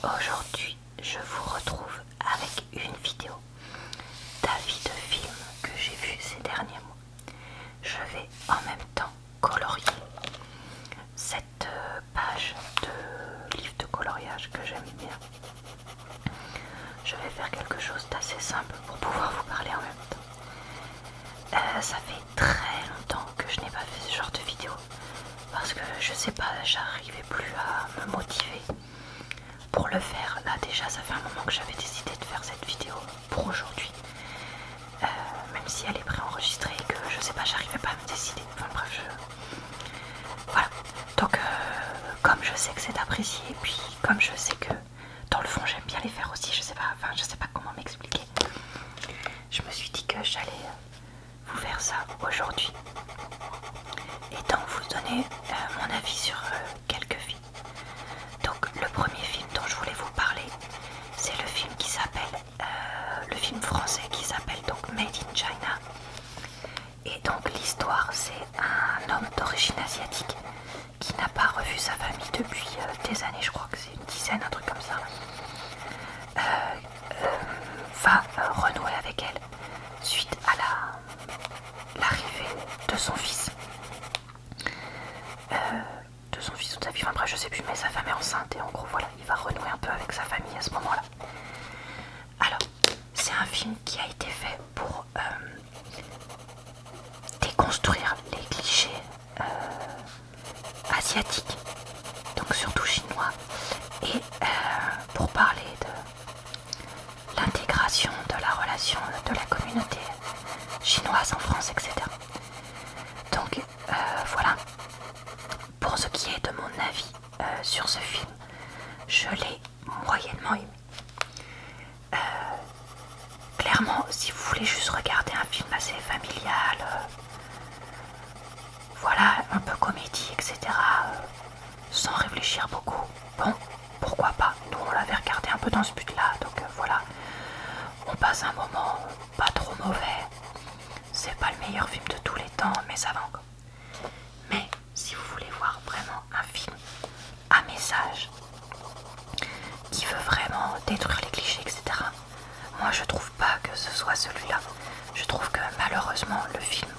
Aujourd'hui, je vous retrouve avec une vidéo d'avis de films que j'ai vus ces derniers mois. Je vais en même temps colorier cette page de livre de coloriage que j'aime bien. Je vais faire quelque chose d'assez simple pour pouvoir vous parler en même temps. Ça fait très longtemps que je n'ai pas fait ce genre de vidéo parce que je sais pas, j'arrivais plus à me motiver pour le faire. Là déjà ça fait un moment que j'avais décidé de faire cette vidéo pour aujourd'hui, même si elle est préenregistrée et que je sais pas, j'arrivais pas à me décider. Enfin bref, voilà. Donc comme je sais que c'est apprécié, et puis comme je sais que dans le fond j'aime bien les faire aussi, je sais pas comment m'expliquer, je me suis dit que j'allais vous faire ça aujourd'hui et donc vous donner mon avis sur quelques films. Donc le premier film dont je voulais vous parler, c'est le film qui s'appelle, le film français qui s'appelle donc Made in China. Et donc l'histoire, c'est un homme d'origine asiatique qui n'a pas revu sa famille depuis des années, je crois que c'est une dizaine, un truc comme ça, va renouer avec elle suite à l'arrivée de son fils. Ou de sa fille, enfin bref je sais plus, mais sa femme est enceinte et en gros voilà, il va renouer un peu avec sa famille à ce moment là. Alors c'est un film qui a été fait pour déconstruire les clichés asiatiques, donc surtout chinois, et pour parler de l'intégration de la relation de la communauté chinoise en France, etc. Donc voilà. Pour ce qui est de mon avis sur ce film, je l'ai moyennement aimé. Clairement, si vous voulez juste regarder un film assez familial, voilà, un peu comédie, etc., sans réfléchir beaucoup, bon, pourquoi pas. Nous, on l'avait regardé un peu dans ce but-là, donc voilà, on passe un moment pas trop mauvais. C'est pas le meilleur film de tous les temps, mais ça va encore. Mais si vous voulez voir vraiment un film à message qui veut vraiment détruire les clichés, etc., moi je trouve pas que ce soit celui-là. Je trouve que malheureusement le film,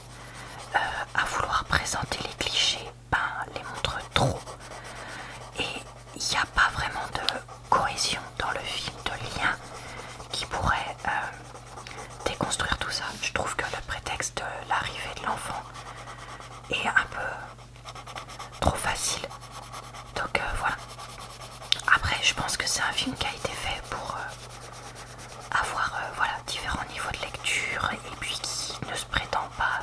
à vouloir présenter les clichés, les montre trop. Et il n'y a pas vraiment de cohésion dans le film, de lien qui pourrait déconstruire tout ça. Je trouve que le prétexte de l'arrivée de l'enfant est un peu trop facile. Donc voilà. Après je pense que c'est un film qui a été fait pour avoir voilà, différents niveaux de lecture et puis qui ne se prétend pas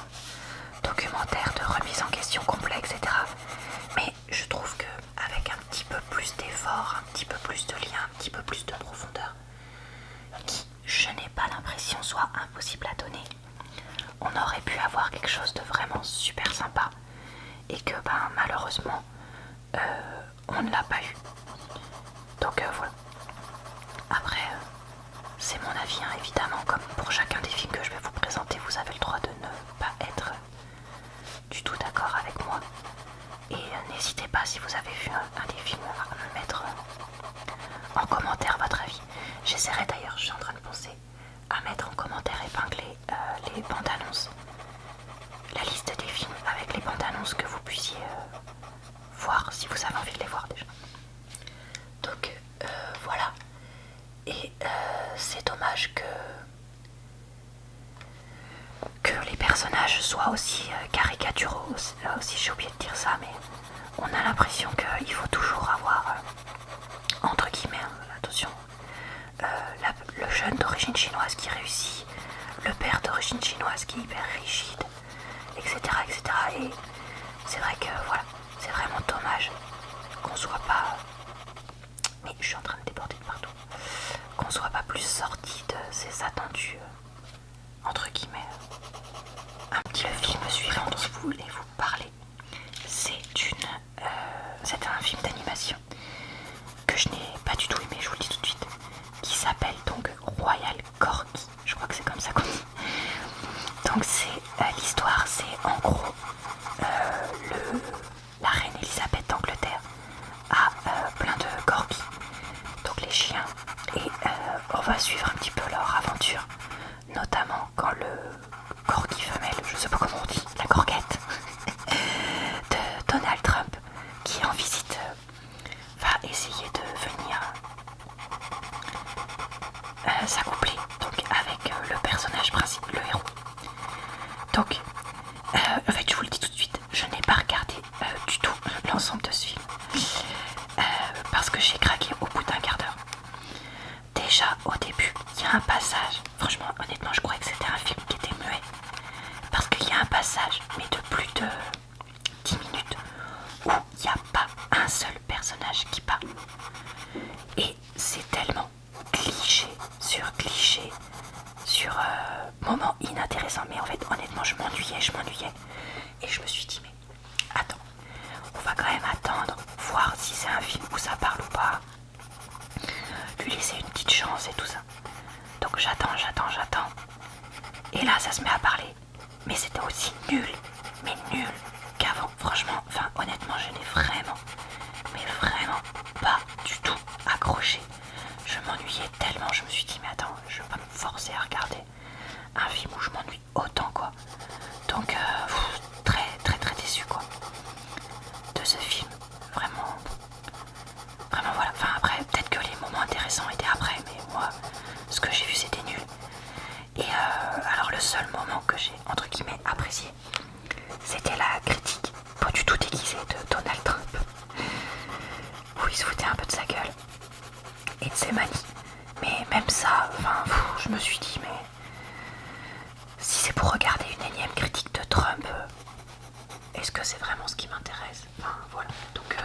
documentaire de remise en question complet, etc. Mais je trouve que avec un petit peu plus d'effort, un petit peu plus de lien, un petit peu plus de profondeur, qui je n'ai pas l'impression soit impossible à donner, on aurait pu avoir quelque chose de vraiment super sympa et que malheureusement on ne l'a pas eu. Donc voilà. Après c'est mon avis, hein, évidemment, comme pour chacun des films que je vais vous présenter, vous avez le droit de ne pas être du tout d'accord avec moi. Et n'hésitez pas, si vous avez vu un des films, à me mettre en commentaire votre avis. J'essaierai d'ailleurs, je suis en train de penser, à mettre en commentaire épinglé les bandes annonces, la liste des films avec les bandes annonces, que vous puissiez voir si vous avez envie de les voir déjà. Donc voilà. Et c'est dommage que les personnages soient aussi caricaturaux, aussi j'ai oublié de dire ça, mais on a l'impression qu'il faut toujours avoir, entre guillemets, attention, le jeune d'origine chinoise qui réussit, le père d'origine chinoise qui est hyper rigide, etc. etc. Et c'est vrai que voilà, c'est vraiment dommage qu'on soit pas... Mais je suis en train de déborder de partout. Qu'on soit pas plus sorti de ces attendus, entre guillemets. Le film suivant dont je voulais vous parler, c'est un film d'animation que je n'ai pas du tout aimé, je vous le dis tout de suite, qui s'appelle donc Royal Corgi, je crois que c'est comme ça qu'on dit. Donc l'histoire, c'est en gros la reine Elisabeth d'Angleterre a plein de corgis, donc les j'ai craqué au bout d'un quart d'heure. Déjà au début, il y a un passage, franchement honnêtement je croyais que c'était un film qui était muet. Parce qu'il y a un passage, mais de plus de 10 minutes, où il n'y a pas un seul personnage qui parle. Et c'est tellement cliché sur moment inintéressant. Mais en fait honnêtement je m'ennuyais. Et je me suis dit mais attends, on va quand même attendre, voir si c'est un film où ça parle ou pas. Lui laisser une petite chance et tout ça. Donc j'attends. Et là ça se met à parler. Mais c'était aussi nul qu'avant. Franchement, enfin honnêtement je n'ai vraiment pas du tout accroché. Je m'ennuyais tellement, je me suis dit mais attends, je vais pas me forcer à regarder un film où je m'ennuie autant quoi. Donc très déçu quoi de ce film. Vraiment voilà. Enfin après peut-être que les moments intéressants étaient après, mais moi ce que j'ai vu c'était nul. Et alors le seul moment que j'ai entre guillemets apprécié, c'était la critique pas du tout déguisée de Donald Trump, où il se foutait un peu de sa gueule et de ses manies. Mais même ça, enfin, je me suis dit, mais si c'est pour regarder une énième critique de Trump, est-ce que c'est vraiment ce qui m'intéresse? Enfin voilà, donc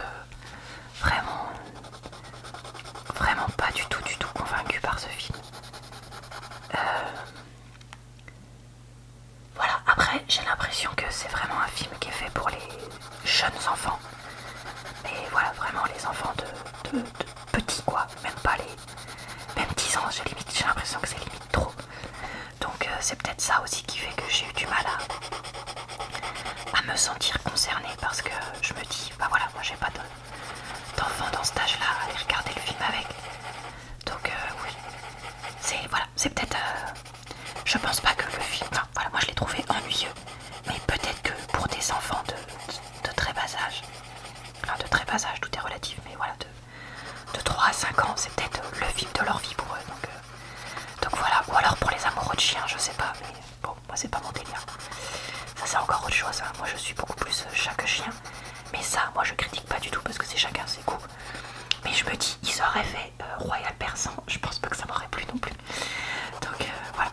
vraiment pas du tout convaincu par ce film. Voilà, après j'ai l'impression que c'est vraiment un film qui est fait pour les jeunes enfants. Mais voilà, vraiment les enfants de petits quoi, même pas les... Même 10 ans, j'ai l'impression que c'est limite trop. Donc c'est peut-être ça aussi qui fait que j'ai eu du mal à me sentir concernée. Parce que je me dis, bah voilà, moi j'ai pas d'enfant dans cet âge là à aller regarder le film avec. Donc oui, c'est peut-être... je pense pas que le film... Enfin voilà, moi je l'ai trouvé ennuyeux. Mais peut-être que pour des enfants de très bas âge, enfin de très bas âge, tout est relatif, mais voilà, de 3 à 5 ans, c'est peut-être le film de leur vie pour eux. Donc voilà, ou alors pour les amoureux de chiens, je sais pas, mais bon, moi c'est pas mon délire. Ça c'est encore autre chose, hein. Moi je suis beaucoup plus chat que chien. Mais ça, moi je critique pas du tout parce que c'est chacun ses goûts. Mais je me dis, ils auraient fait Royal Persan, je pense pas que ça m'aurait plu non plus. Donc voilà.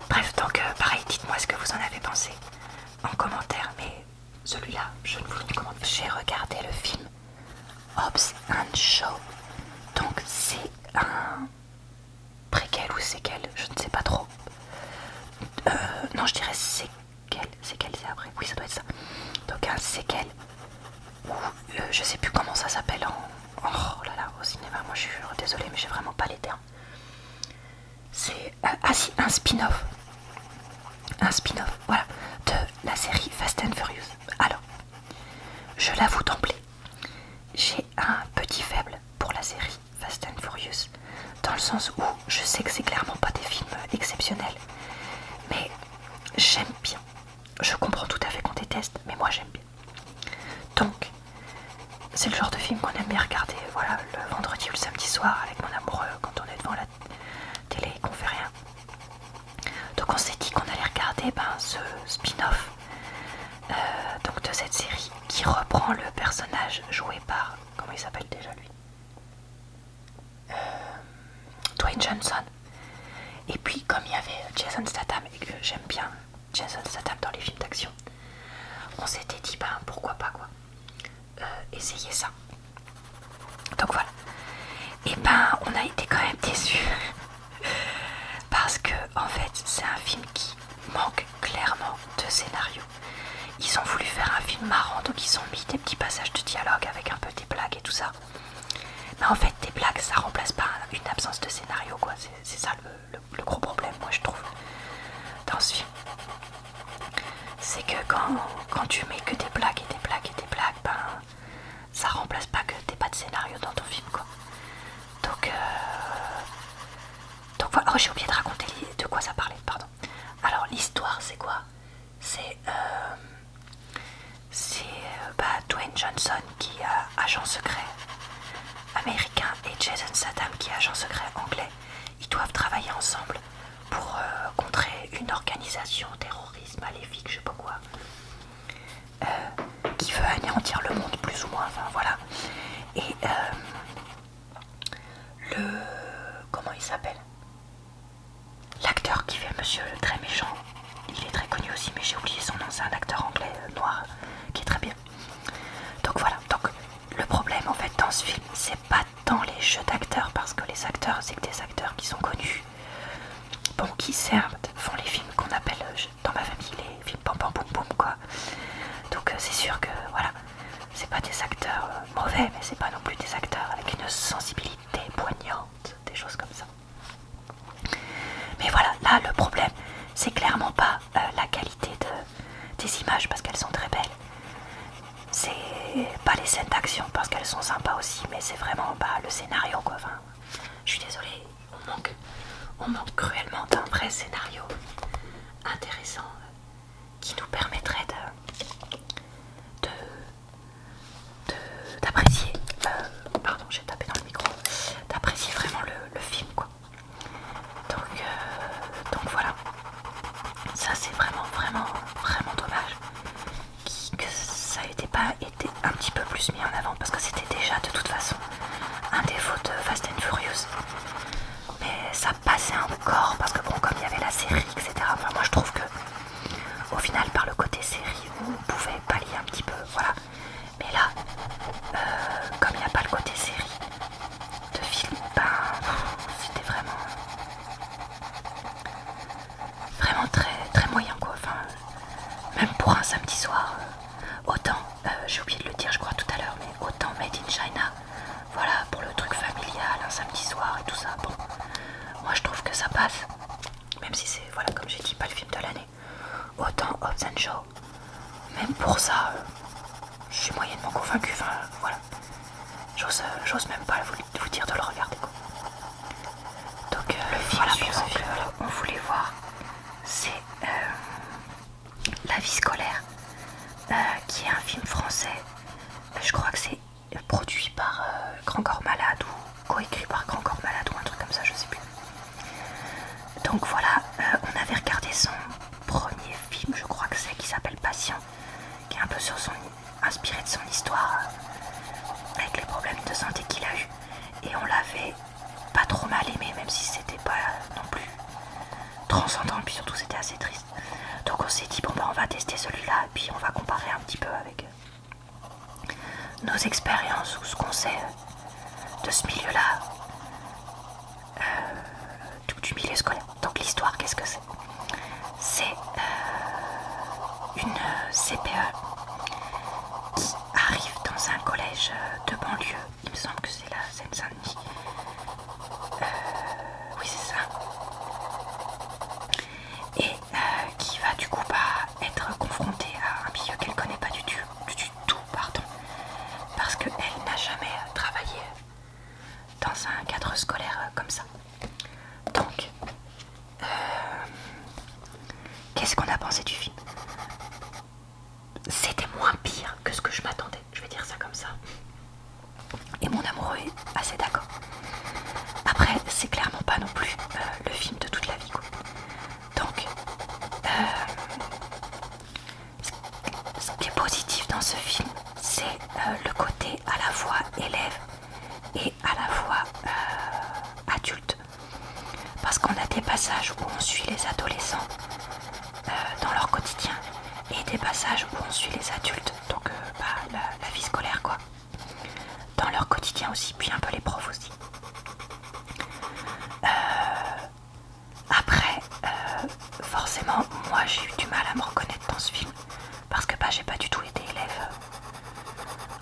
Bref, donc pareil, dites-moi ce que vous en avez pensé en commentaire. Mais celui-là, je ne vous le recommande pas. J'ai regardé le film Hobbs and Shaw. Donc c'est un préquel ou séquel, je ne sais pas trop. Non, je dirais séquel c'est après. Oui, ça doit être ça. Donc un séquel où je sais plus comment ça s'appelle oh là là, au cinéma. Moi je suis désolée, mais j'ai vraiment pas les termes. C'est si, un spin-off. Un spin-off, voilà, de la série Fast and Furious. Alors, je l'avoue d'emblée, j'ai un petit faible pour la série Fast and Furious, dans le sens où je sais que c'est clairement pas des films exceptionnels, mais j'aime bien. Je comprends tout à fait qu'on déteste, mais moi j'aime bien. Donc, c'est le genre de film qu'on aime bien regarder, voilà, le vendredi ou le samedi soir avec mon amoureux quand on est devant la télé et qu'on fait rien. Donc on s'est dit qu'on allait regarder ce spin-off donc de cette série qui reprend le personnage joué par... Comment il s'appelle déjà lui, Dwayne Johnson. Et puis comme il y avait Jason Statham et que j'aime bien Jason Statham dans les films d'action, on s'était dit pourquoi pas quoi, essayer ça. Donc voilà. Et on a été quand même déçus parce que en fait c'est un film qui manque clairement de scénario. Ils ont voulu faire un film marrant, donc ils ont mis des petits passages de dialogue avec un peu des blagues et tout ça. Mais en fait des blagues ça remplace pas une absence de scénario quoi. C'est ça le gros problème moi je trouve dans ce film. C'est que quand tu mets que des blagues et des blagues et des blagues, ça remplace pas que t'aies pas de scénario dans ton film quoi. Donc voilà, j'ai oublié de raconter de quoi ça parlait, pardon. Alors l'histoire c'est quoi? C'est Dwayne Johnson qui est agent secret américain et Jason Statham qui est agent secret anglais. Ils doivent travailler ensemble pour contrer une organisation terroriste maléfique, je sais pas quoi, qui veut anéantir le monde plus ou moins, enfin voilà. Et monsieur très méchant. Il est très connu aussi, mais j'ai oublié son nom, c'est un acteur anglais noir qui est très bien. Donc voilà, donc le problème en fait dans ce film, c'est pas tant les jeux d'acteurs, parce que les acteurs, c'est que des acteurs qui sont connus, bon, qui certes font les films qu'on appelle dans ma famille les films pam pam boum boum quoi. Donc c'est sûr que voilà, c'est pas des acteurs mauvais, mais c'est pas non plus des acteurs avec une sensibilité poignante, des choses comme ça. Mais voilà, là le problème, c'est clairement pas la qualité des images parce qu'elles sont très belles. C'est pas les scènes d'action parce qu'elles sont sympas aussi, mais c'est vraiment le scénario quoi. Enfin, je suis désolée, on manque cruellement d'un vrai scénario intéressant qui nous permettrait d'apprécier, pardon j'ai tapé dans le micro, d'apprécier vraiment le film quoi. Donc voilà, ça c'est vraiment dommage que ça n'ait pas été un petit peu plus mis en avant parce que c'était déjà de toute façon un défaut de Fast and Furious, mais ça passait encore parce que bon, comme il y avait la série etc, enfin moi je trouve que au final par le côté série on pouvait pallier un petit peu, voilà, mais là comme il n'y a pas le côté série de film, c'était vraiment très moyen quoi, enfin même pour un samedi soir, autant j'ai oublié de le dire je crois tout à l'heure, mais autant Made in China, voilà, pour le truc familial, un samedi soir et tout ça, bon, moi je trouve que ça passe, même si c'est, voilà, comme j'ai dit, pas le film de l'année. Autant Hobbs and Shaw, même pour ça, je suis moyennement convaincue, enfin voilà, j'ose même pas vous dire de le regarder quoi. Donc le film voilà, suivant qu'on voulait voir, c'est La vie scolaire, qui est un film français. Je crois que c'est produit par Grand Corps Malade ou coécrit par Grand Corps Malade ou un truc comme ça, je sais plus. Donc voilà, on avait regardé son premier film, je crois que c'est, qui s'appelle Patient, qui est un peu inspiré de son histoire avec les problèmes de santé qu'il a eu, et on l'avait pas trop mal aimé, même si c'était pas non plus transcendant, puis surtout c'était assez triste. Donc on s'est dit bon on va tester celui-là et puis on va comparer un petit peu avec nos expériences ou ce qu'on sait de ce milieu-là, du milieu scolaire. Donc l'histoire, qu'est-ce que c'est? C'est une CPE qui arrive dans un collège de banlieue, il me semble que c'est la Seine-Saint-Denis. Oui c'est ça. Et qui va du coup être confrontée à un milieu qu'elle connaît pas du tout, pardon, parce qu'elle n'a jamais travaillé dans un cadre scolaire comme ça. Donc, qu'est-ce qu'on a pensé du film? C'était moins pire que ce que je m'attendais, je vais dire ça comme ça. Et mon amoureux est assez d'accord. Après, c'est clairement pas non plus le film de toute la vie, quoi. Donc, ce qui est positif dans ce film, c'est le côté à la fois élève et à la fois adulte. Parce qu'on a des passages où on suit les adolescents dans leur quotidien et des passages où on suit les adultes, donc la vie scolaire quoi, dans leur quotidien aussi, puis un peu les profs aussi. Après, forcément, moi j'ai eu du mal à me reconnaître dans ce film parce que j'ai pas du tout été élève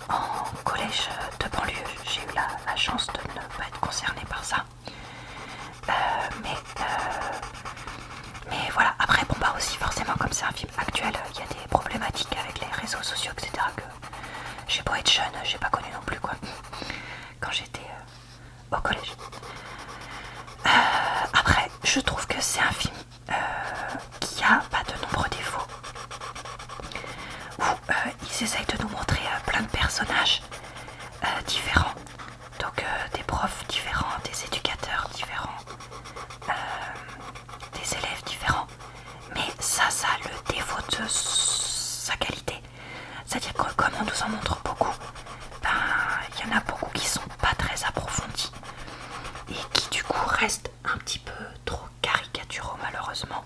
en collège de banlieue. J'ai eu la chance de ne pas être concernée par ça. Mais voilà, après bon aussi forcément comme c'est un film actuel, il y a des problématiques avec les réseaux sociaux etc que j'ai beau être jeune, j'ai pas connu non plus quoi, quand j'étais au collège. Après je trouve que c'est un film qui a de nombreux défauts, où ils essayent de nous montrer plein de personnages différents, donc des profs différents, des éducateurs différents, des élèves différents, mais ça a le défaut de sa qualité, c'est-à-dire que comme on nous en montre beaucoup, il y en a beaucoup qui sont pas très approfondis et qui du coup restent un petit peu trop caricaturaux malheureusement,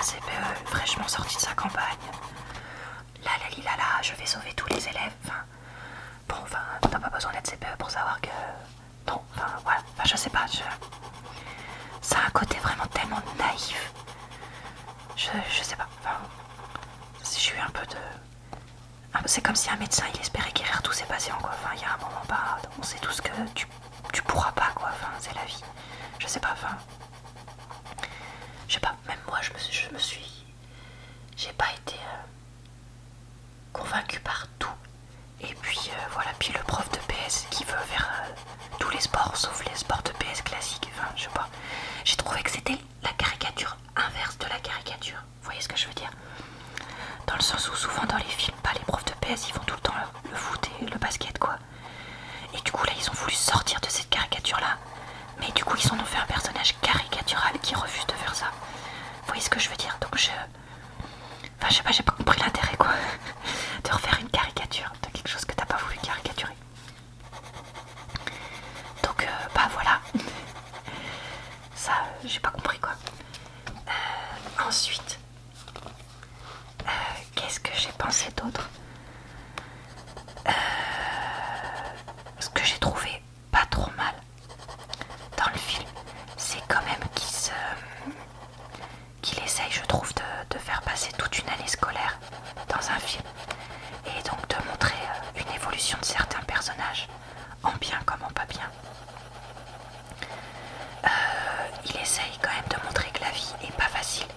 CPE fraîchement sorti de sa campagne. Là, je vais sauver tous les élèves. Enfin, bon, enfin, t'as pas besoin d'être CPE pour savoir que... Non, enfin, voilà, enfin, je sais pas, ça a un côté vraiment tellement naïf. Je sais pas, enfin, j'ai eu un peu de... C'est comme si un médecin, il espérait guérir tous ses patients, quoi. Enfin, il y a un moment, bah, on sait tous que tu pourras pas, quoi. Enfin, c'est la vie. Je sais pas, enfin... Je sais pas, même moi, je me suis... J'ai pas été convaincue par tout. Et puis, voilà, puis le prof de PS qui veut faire tous les sports, sauf les sports de PS classiques. Enfin, je sais pas. J'ai trouvé que c'était la caricature inverse de la caricature. Vous voyez ce que je veux dire? Dans le sens où souvent dans les films, bah, les profs de PS, ils font tout le temps le foot et le basket, quoi. Et du coup, là, ils ont voulu sortir de cette caricature-là. Mais du coup, ils en ont fait un personnage caricatural qui refuse de faire ça. Vous voyez ce que je veux dire? Donc Enfin, je sais pas, j'ai pas compris l'intérêt, quoi. De refaire une caricature de quelque chose que t'as pas voulu caricaturer. Donc, bah voilà. Ça, j'ai pas compris, quoi. Ensuite, qu'est-ce que j'ai pensé d'autre? Ce que j'ai trouvé pas trop mal dans le film, c'est quand même qu'il essaye, je trouve, de faire passer toute une année scolaire dans un film et donc de montrer une évolution de certains personnages, en bien comme en pas bien. Il essaye quand même de montrer que la vie est pas facile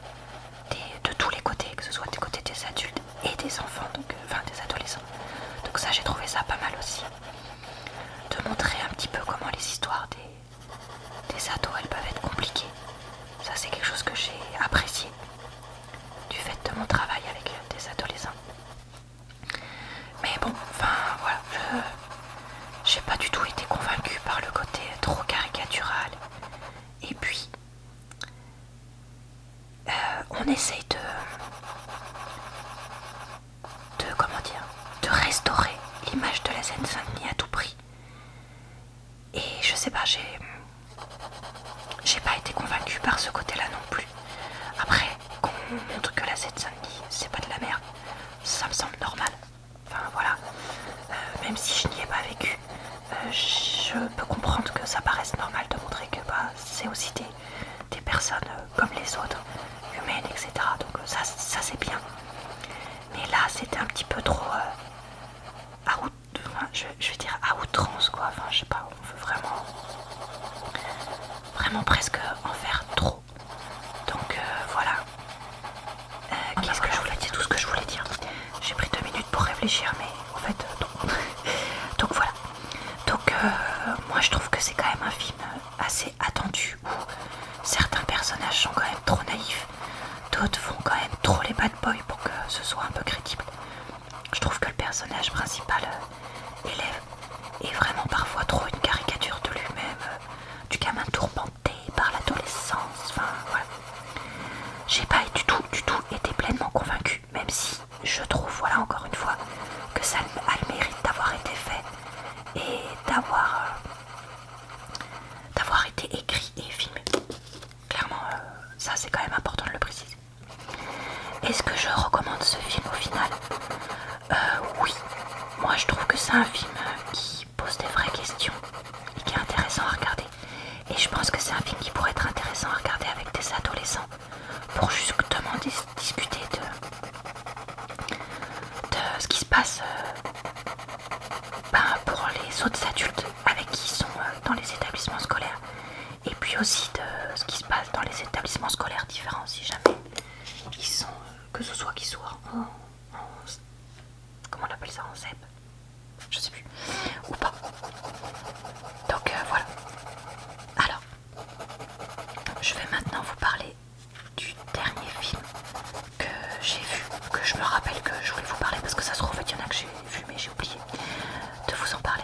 de tous les côtés, que ce soit du côté des adultes et des enfants, donc enfin des adolescents. Donc ça, j'ai trouvé ça pas mal aussi, de montrer un petit peu comment les histoires des ados, elles peuvent être compliquées. Ça, c'est quelque chose que j'ai apprécié du fait de mon travail avec des adolescents. Mais bon, enfin voilà, j'ai pas du tout été convaincue par le côté trop caricatural. Et puis on essaye de comment dire, de restaurer l'image de la Seine-Saint-Denis à tout prix. Et je sais pas, j'ai pas été convaincue par ce côté-là non plus. Après, qu'on montre que la Seine-Saint-Denis, c'est pas de la merde, ça me semble normal. Enfin voilà, même si je n'y ai pas vécu, je peux comprendre que ça paraisse normal de montrer que bah, c'est aussi des personnes comme les autres, humaines, etc. Donc ça c'est bien. Mais là, c'était un petit peu trop je vais dire à outrance, quoi. Enfin, je sais pas, on veut vraiment presque en faire trop. Donc voilà. Qu'est-ce que je voulais dire? Tout ce que je voulais dire. J'ai pris 2 minutes pour réfléchir, mais en fait, non. Donc voilà. Donc moi, je trouve que c'est quand même un film assez attendu où certains personnages sont quand même trop naïfs, d'autres font quand même trop les bad boys pour que ce soit un peu crédible. Je trouve que le personnage principal, élève, est vraiment parfois trop une caricature de lui-même, du gamin tourmenté par l'adolescence. Enfin voilà. J'ai pas du tout été pleinement convaincue, même si je trouve, voilà, encore une fois, que ça a le mérite d'avoir été fait et d'avoir été écrit et filmé. Clairement, ça c'est quand même important de le préciser. Est-ce que je recommande ce film au final? Oui. Moi je trouve que c'est un film qui pose des vraies questions et qui est intéressant à regarder. Et je pense que c'est un film qui pourrait être intéressant à regarder avec des adolescents pour justement discuter de ce qui se passe pour les autres adultes avec qui ils sont dans les établissements scolaires. Et puis aussi de ce qui se passe dans les établissements scolaires différents, si jamais ils sont, que ce soit qu'ils soient en comment on appelle ça, en ZEP, je sais plus, ou pas. Donc voilà. Alors, je vais maintenant vous parler du dernier film que j'ai vu, que je me rappelle que je voulais vous parler parce que ça se trouve, il y en a que j'ai vu mais j'ai oublié de vous en parler.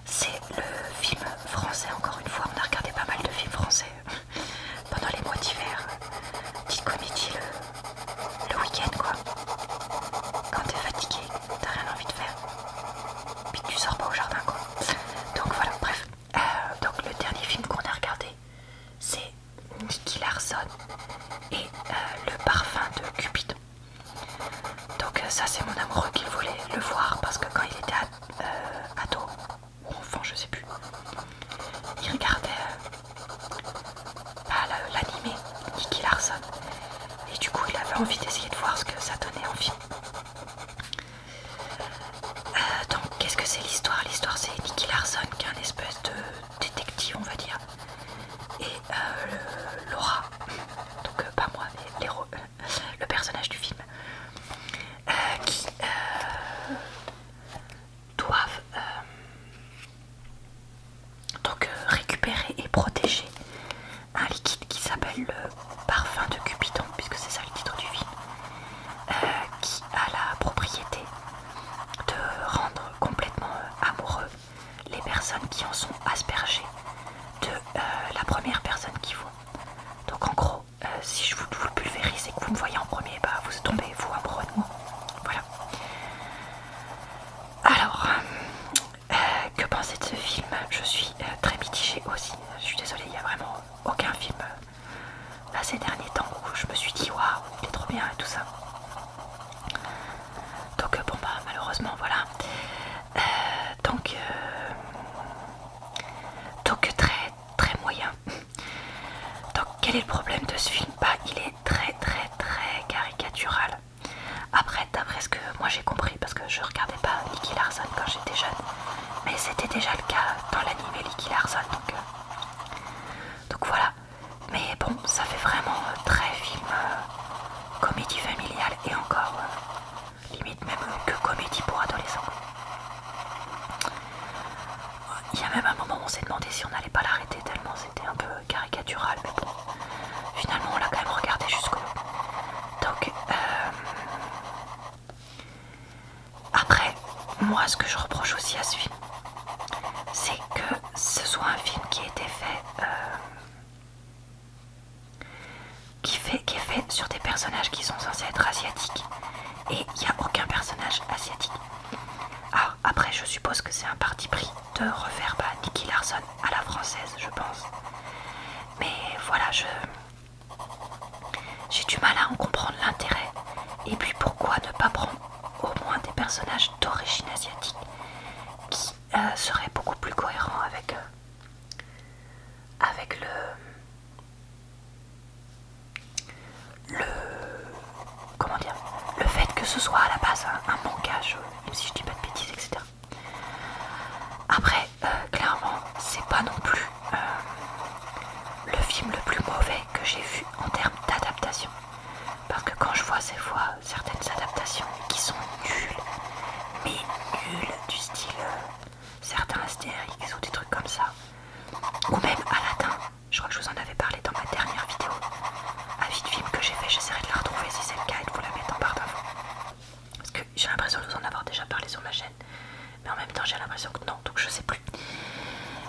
C'est le film français, encore une fois, on a regardé pas mal de films français pendant les mois d'hiver, petite comédie le week-end, quoi. Quand t'es fatigué, t'as rien envie de faire, puis que tu sors pas au jardin, quoi. envie d'essayer de voir ce que ça donnait en film. Donc qu'est-ce que c'est l'histoire? L'histoire c'est Nicky Larson qui est un espèce de détective on va dire. Et Laura, donc pas moi mais le personnage du film, qui doivent donc récupérer et protéger un liquide qui s'appelle le parfum de Cupidon, puisque c'est ça le titre du film, qui a la propriété de rendre complètement amoureux les personnes qui en sont aspergées de la première personne qui voit. Donc en gros, si je vous le pulvérise et que vous me voyez en premier, bah vous tombez vous amoureux de moi. Voilà. Alors, que penser de ce film? Je suis très mitigée aussi. Je suis désolée, il n'y a vraiment aucun film là ces derniers temps où je me suis dit waouh, il est trop bien et tout ça. Donc bon bah malheureusement voilà. Donc très très moyen. Donc quel est le problème de ce film? Bah il est très caricatural. Après d'après ce que moi j'ai compris, parce que je regardais pas Nicky Larson quand j'étais jeune, mais c'était déjà le cas dans l'anime Nicky Larson, donc voilà. Mais bon, ça fait vraiment très film comédie familiale et encore limite même que comédie pour adolescents. Il y a même un moment où on s'est demandé si on n'allait pas l'arrêter tellement c'était un peu caricatural, mais bon, finalement on l'a quand même regardé jusqu'au bout. Donc après, moi ce que je reproche aussi à ce film, c'est que ce soit un film qui a été fait qui est fait sur des personnages qui sont censés être asiatiques et il n'y a aucun personnage asiatique. Alors après je suppose que c'est un parti pris de refaire Nicky Larson à la française je pense. Mais voilà, j'ai du mal à en comprendre l'intérêt. Et puis pourquoi ne pas prendre au moins des personnages d'origine asiatique qui seraient beaucoup plus cohérents avec comment dire, le fait que ce soit à la base un manga, même si je dis pas de bêtises, etc. Après, clairement, c'est pas non plus le film le plus mauvais que j'ai vu en termes d'adaptation. Parce que quand je vois certaines adaptations qui sont nulles, mais nulles, du style certains Astérix ou des trucs comme ça, ou même Aladdin, je crois que je vous en avais parlé dans ma dernière vidéo, avis de film que j'ai fait, j'essaierai de la retrouver si c'est le cas et de vous la mettre en barre d'infos. Parce que j'ai l'impression de vous en avoir déjà parlé sur ma chaîne, mais en même temps j'ai l'impression que non, donc je sais plus.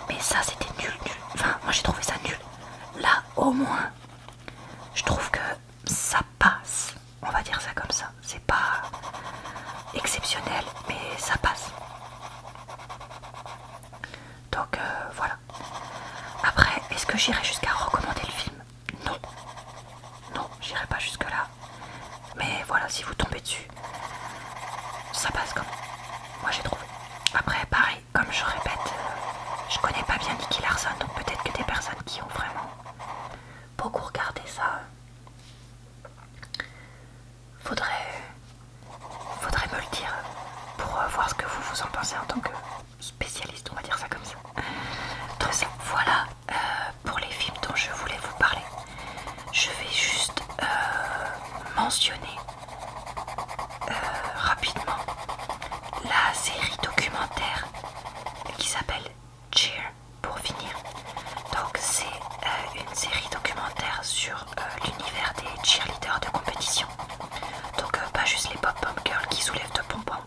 Mais ça c'était nul. Enfin, moi j'ai trouvé ça nul. Là, au moins, je trouve que ça passe. On va dire ça comme ça. C'est pas exceptionnel, mais ça passe. Donc voilà. Après, est-ce que j'irai jusqu'à recommander le film? Non. Non, j'irai pas jusque là. Mais voilà, si vous tombez dessus, ça passe comme moi j'ai trouvé. Après, pareil, comme je répète, je connais pas bien Nicky Larson, donc peut-être que des personnes qui ont vraiment beaucoup regardé ça, faudrait me le dire pour voir ce que vous en pensez en tant que spécialiste, on va dire ça comme ça. Donc voilà pour les films dont je voulais vous parler. Je vais juste mentionner rapidement la série documentaire qui s'appelle Cheer pour finir. Donc c'est une série documentaire sur l'univers des cheerleaders de compétition. Donc pas juste les pop-pom girls qui soulèvent de pompons,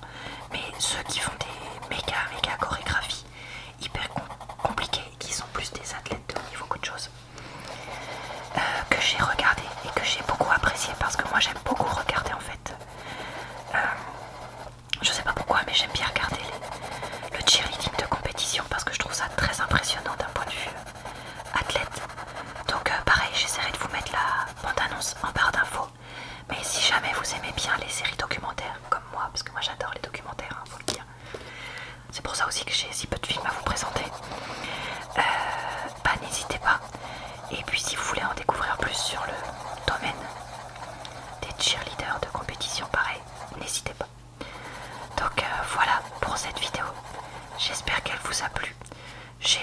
mais ceux qui font des méga chorégraphies hyper compliquées et qui sont plus des athlètes de haut niveau qu'autre chose. Que j'ai regardé et que j'ai beaucoup apprécié parce que moi j'aime beaucoup regarder en fait. Je sais pas pourquoi mais j'aime bien regarder le cheerleading de compétition parce que je trouve ça très impressionnant d'un point de vue athlète. Donc pareil, j'essaierai de vous mettre la bande-annonce en barre d'infos. Mais si jamais vous aimez bien les séries documentaires comme moi, parce que moi j'adore les documentaires, faut le dire. C'est pour ça aussi que j'ai si peu de films à vous présenter. N'hésitez pas. Et puis si vous voulez en découvrir plus sur le domaine des J'espère qu'elle vous a plu. J'ai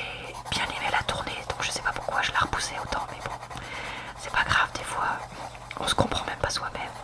bien aimé la tournée, donc je sais pas pourquoi je la repoussais autant, mais bon, c'est pas grave, des fois, on se comprend même pas soi-même.